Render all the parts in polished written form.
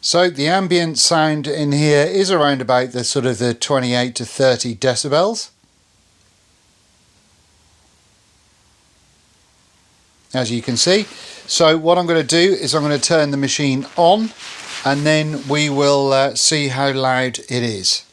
So the ambient sound in here is around about the sort of the 28 to 30 decibels. As you can see. So what I'm going to do is I'm going to turn the machine on and then we will see how loud it is.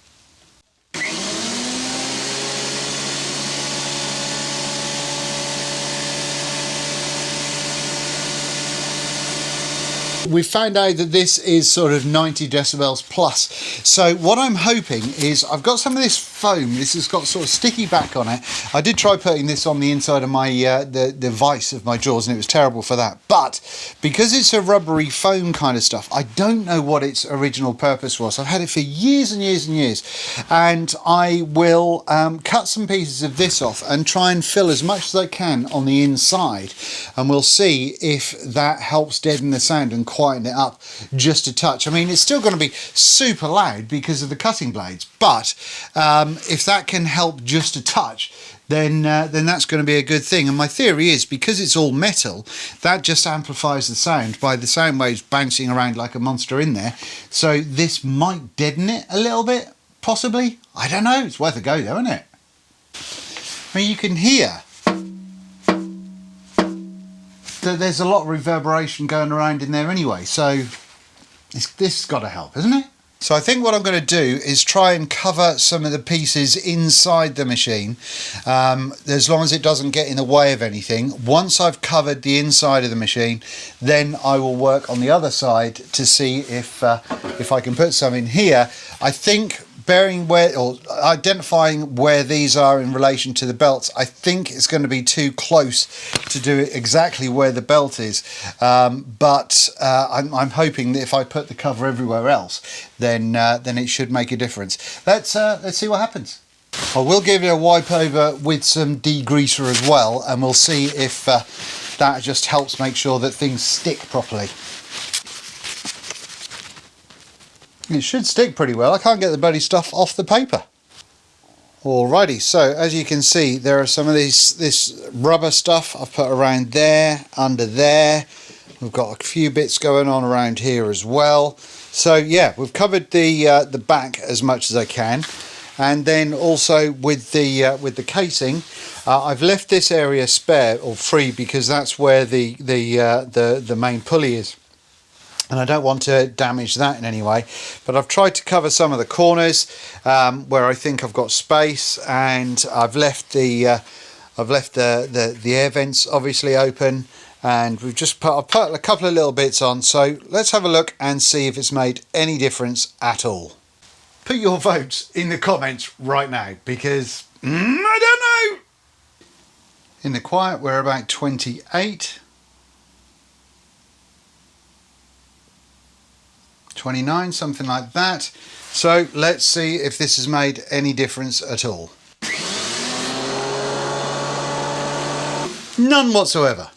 We found out that this is sort of 90 decibels plus. So what I'm hoping is I've got some of this foam. This has got sort of sticky back on it. I did try putting this on the inside of my the vise of my jaws and it was terrible for that. But because it's a rubbery foam kind of stuff, I don't know what its original purpose was. I've had it for years and years and years. And I will cut some pieces of this off and try and fill as much as I can on the inside. And we'll see if that helps deaden the sound and quieten it up just a touch. I mean, it's still going to be super loud because of the cutting blades, but if that can help just a touch, then that's going to be a good thing. And my theory is because it's all metal, that just amplifies the sound by the sound waves bouncing around like a monster in there. So this might deaden it a little bit, possibly. I don't know. It's worth a go though, isn't it? I mean, you can hear that there's a lot of reverberation going around in there anyway, so this has got to help, isn't it? So I think what I'm going to do is try and cover some of the pieces inside the machine, as long as it doesn't get in the way of anything. Once I've covered the inside of the machine, then I will work on the other side to see if I can put some in here. I think identifying where these are in relation to the belts, I think it's going to be too close to do it exactly where the belt is, but I'm hoping that if I put the cover everywhere else, then it should make a difference. Let's see what happens. I will give it a wipe over with some degreaser as well, and we'll see if that just helps make sure that things stick properly. It should stick pretty well. I can't get the bloody stuff off the paper. Alrighty, so as you can see, there are some of this rubber stuff I've put around there, under there. We've got a few bits going on around here as well. So yeah, we've covered the back as much as I can, and then also with the casing, I've left this area spare or free because that's where the main pulley is. And I don't want to damage that in any way, but I've tried to cover some of the corners where I think I've got space, and I've left the air vents obviously open, and I've put a couple of little bits on. So let's have a look and see if it's made any difference at all. Put your votes in the comments right now, because I don't know. In the quiet we're about 28. 29, something like that. So let's see if this has made any difference at all. None whatsoever.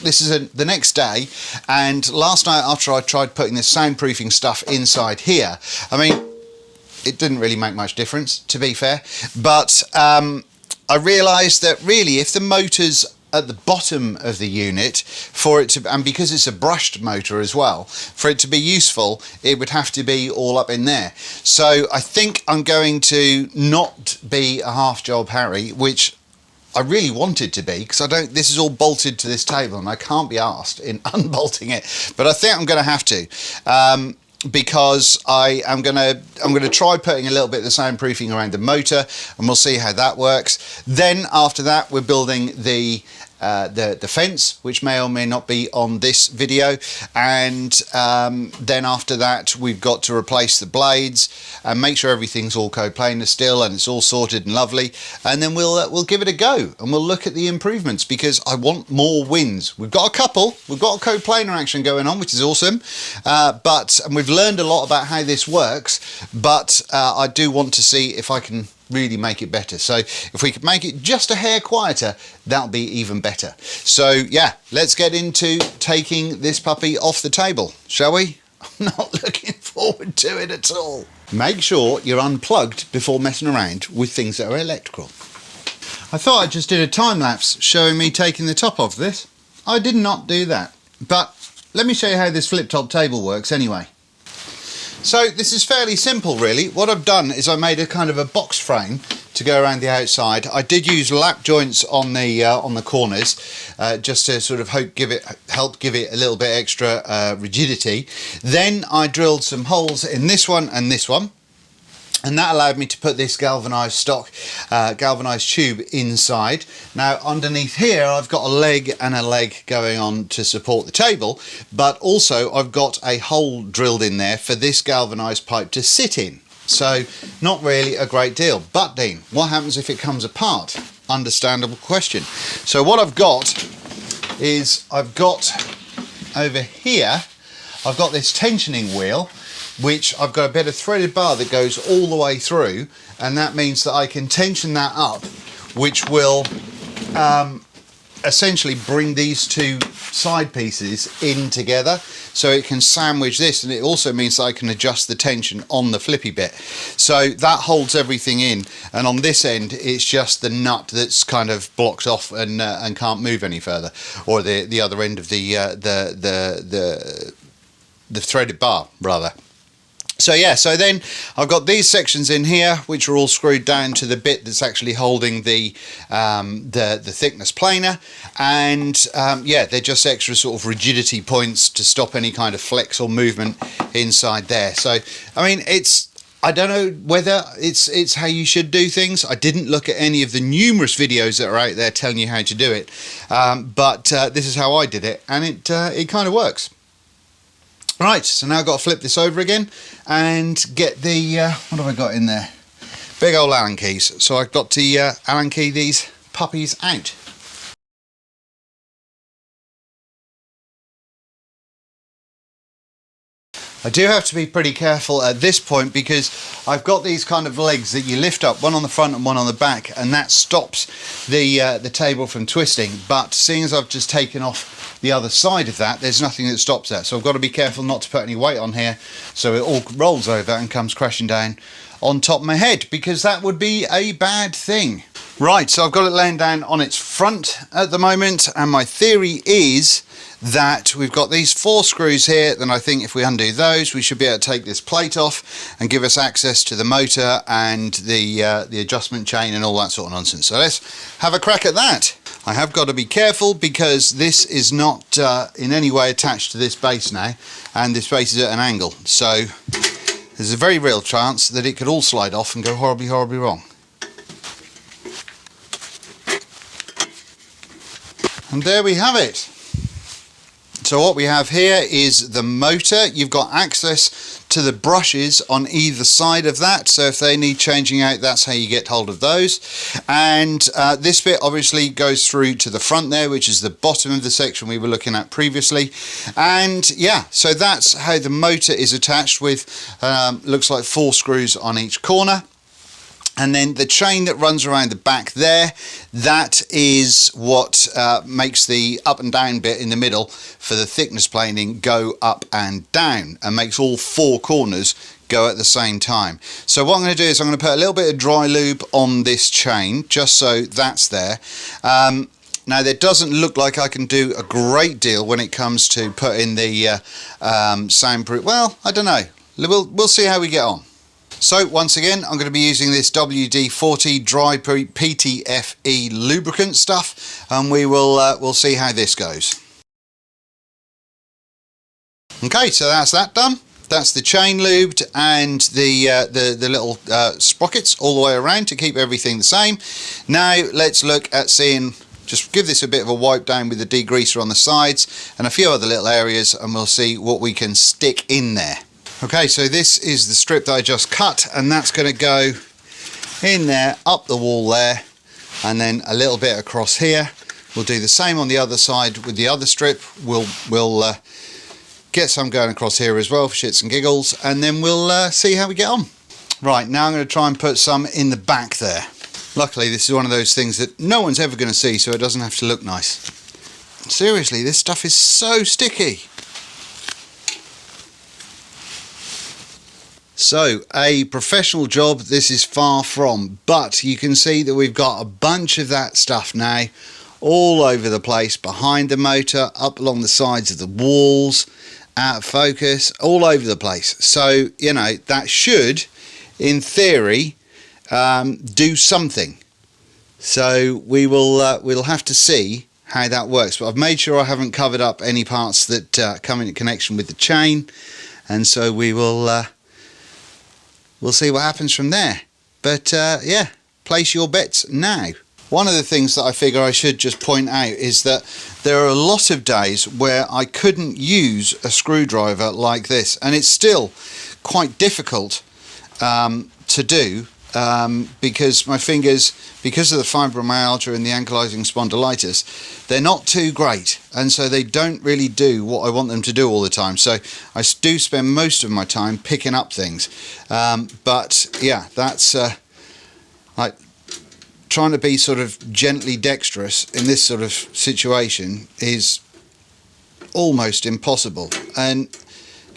This is the next day, and last night after I tried putting this soundproofing stuff inside here, I mean, it didn't really make much difference, to be fair, but I realised that really if the motor's at the bottom of the unit, for it to, and because it's a brushed motor as well, for it to be useful, it would have to be all up in there. So I think I'm going to not be a half job Harry, which I really wanted to be, because this is all bolted to this table and I can't be arsed in unbolting it, but I think I'm going to have to. Because I'm gonna try putting a little bit of the soundproofing around the motor, and we'll see how that works. Then after that, we're building the fence, which may or may not be on this video, and then after that we've got to replace the blades and make sure everything's all code planer still and it's all sorted and lovely, and then we'll give it a go and we'll look at the improvements, because I want more wins. We've got a couple, we've got a code planer action going on, which is awesome, and we've learned a lot about how this works, but I do want to see if I can really make it better. So if we could make it just a hair quieter, that'll be even better. So yeah, let's get into taking this puppy off the table, shall we? I'm not looking forward to it at all. Make sure you're unplugged before messing around with things that are electrical. I thought I just did a time lapse showing me taking the top off this. I did not do that, but let me show you how this flip top table works anyway. So this is fairly simple really. What I've done is I made a kind of a box frame to go around the outside. I did use lap joints on the corners just to sort of help give it a little bit extra rigidity. Then I drilled some holes in this one and this one, and that allowed me to put this galvanized galvanized tube inside. Now underneath here I've got a leg and a leg going on to support the table, but also I've got a hole drilled in there for this galvanized pipe to sit in. So not really a great deal. But Dean, what happens if it comes apart? Understandable question. So what I've got is over here I've got this tensioning wheel, which I've got a bit of threaded bar that goes all the way through, and that means that I can tension that up, which will essentially bring these two side pieces in together, so it can sandwich this, and it also means that I can adjust the tension on the flippy bit. So that holds everything in, and on this end it's just the nut that's kind of blocked off and can't move any further, or the other end of the threaded bar rather. So yeah, so then I've got these sections in here which are all screwed down to the bit that's actually holding the thickness planer, and yeah, they're just extra sort of rigidity points to stop any kind of flex or movement inside there. So I mean, I don't know whether it's how you should do things. I didn't look at any of the numerous videos that are out there telling you how to do it, but this is how I did it, and it kind of works. Right, so now I've got to flip this over again and get the, what have I got in there? Big old Allen keys. So I've got to Allen key these puppies out. I do have to be pretty careful at this point because I've got these kind of legs that you lift up, one on the front and one on the back, and that stops the table from twisting. But seeing as I've just taken off the other side of that, there's nothing that stops that. So I've got to be careful not to put any weight on here so it all rolls over and comes crashing down on top of my head, because that would be a bad thing. Right, so I've got it laying down on its front at the moment, and my theory is that we've got these 4 screws here. Then I think if we undo those, we should be able to take this plate off and give us access to the motor and the adjustment chain and all that sort of nonsense. So let's have a crack at that. I have got to be careful because this is not in any way attached to this base now, and this base is at an angle, so there's a very real chance that it could all slide off and go horribly, horribly wrong. And there we have it. So what we have here is the motor. You've got access to the brushes on either side of that, so if they need changing out, that's how you get hold of those. And this bit obviously goes through to the front there, which is the bottom of the section we were looking at previously. And yeah, so that's how the motor is attached with looks like 4 screws on each corner. And then the chain that runs around the back there, that is what makes the up and down bit in the middle for the thickness planing go up and down, and makes all 4 corners go at the same time. So what I'm going to do is I'm going to put a little bit of dry lube on this chain, just so that's there. Now, there doesn't look like I can do a great deal when it comes to putting the soundproof. Well, I don't know. We'll see how we get on. So once again, I'm going to be using this WD-40 dry PTFE lubricant stuff, and we'll see how this goes. Okay, so that's that done. That's the chain lubed and the little sprockets all the way around to keep everything the same. Now let's look at seeing, just give this a bit of a wipe down with the degreaser on the sides and a few other little areas, and we'll see what we can stick in there. Okay, so this is the strip that I just cut, and that's going to go in there, up the wall there, and then a little bit across here. We'll do the same on the other side with the other strip. We'll get some going across here as well for shits and giggles, and then we'll see how we get on. Right, now I'm going to try and put some in the back there. Luckily, this is one of those things that no one's ever going to see, so it doesn't have to look nice. Seriously, this stuff is so sticky. So, a professional job this is far from, but you can see that we've got a bunch of that stuff now all over the place, behind the motor, up along the sides of the walls, out of focus, all over the place. So, you know, that should, in theory, do something. So we'll have to see how that works. But I've made sure I haven't covered up any parts that come into connection with the chain, and so we'll see what happens from there. But yeah, place your bets now. One of the things that I figure I should just point out is that there are a lot of days where I couldn't use a screwdriver like this, and it's still quite difficult to do because my fingers, because of the fibromyalgia and the ankylosing spondylitis, they're not too great, and so they don't really do what I want them to do all the time. So I do spend most of my time picking up things, but yeah, that's like trying to be sort of gently dexterous in this sort of situation is almost impossible. And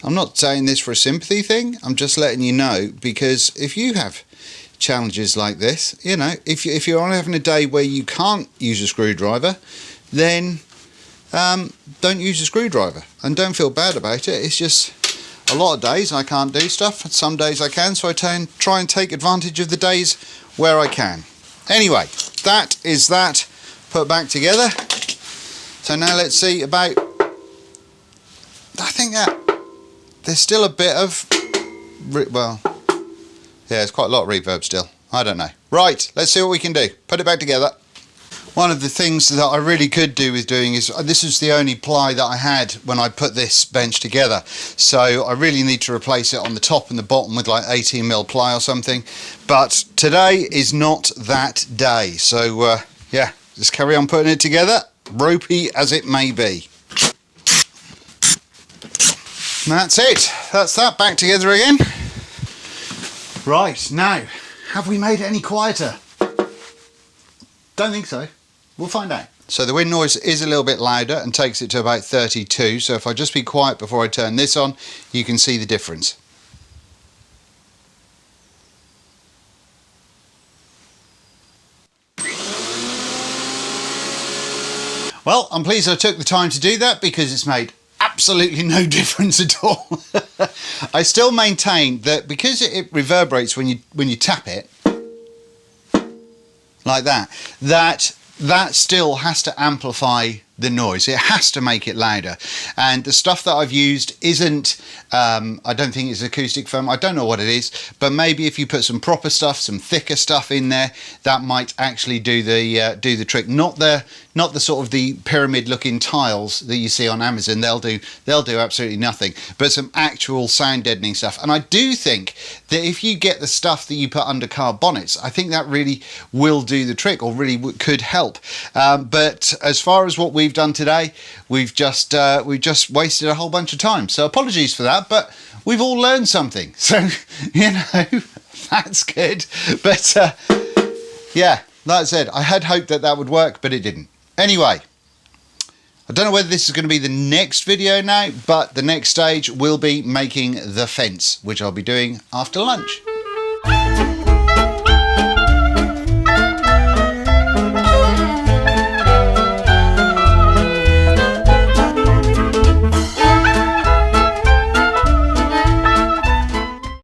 I'm not saying this for a sympathy thing, I'm just letting you know, because if you have challenges like this, you know, if you're on having a day where you can't use a screwdriver, then don't use a screwdriver, and don't feel bad about it. It's just a lot of days I can't do stuff, and some days I can, so I try and take advantage of the days where I can. Anyway, that is that put back together. So now let's see about, I think that there's still a bit of, well, yeah, there's quite a lot of reverb still. I don't know. Right, let's see what we can do. Put it back together. One of the things that I really could do with doing is, this is the only ply that I had when I put this bench together. So I really need to replace it on the top and the bottom with like 18mm ply or something. But today is not that day. So yeah, just carry on putting it together, ropey as it may be. And that's it. That's that back together again. Right, now, have we made it any quieter? Don't think so. We'll find out. So the wind noise is a little bit louder and takes it to about 32. So if I just be quiet before I turn this on, you can see the difference. Well, I'm pleased I took the time to do that, because it's made absolutely no difference at all. I still maintain that because it reverberates when you tap it like that, that still has to amplify the noise. It has to make it louder. And the stuff that I've used isn't, I don't think it's acoustic foam. I don't know what it is, but maybe if you put some proper stuff, some thicker stuff in there, that might actually do the trick. Not the sort of the pyramid looking tiles that you see on Amazon. They'll do absolutely nothing, but some actual sound deadening stuff. And I do think that if you get the stuff that you put under car bonnets, I think that really will do the trick, or really could help. But as far as what we've done today, we've just wasted a whole bunch of time. So apologies for that, but we've all learned something. So, you know, that's good. But yeah, like I said, I had hoped that would work, but it didn't. Anyway, I don't know whether this is going to be the next video now, but the next stage will be making the fence, which I'll be doing after lunch.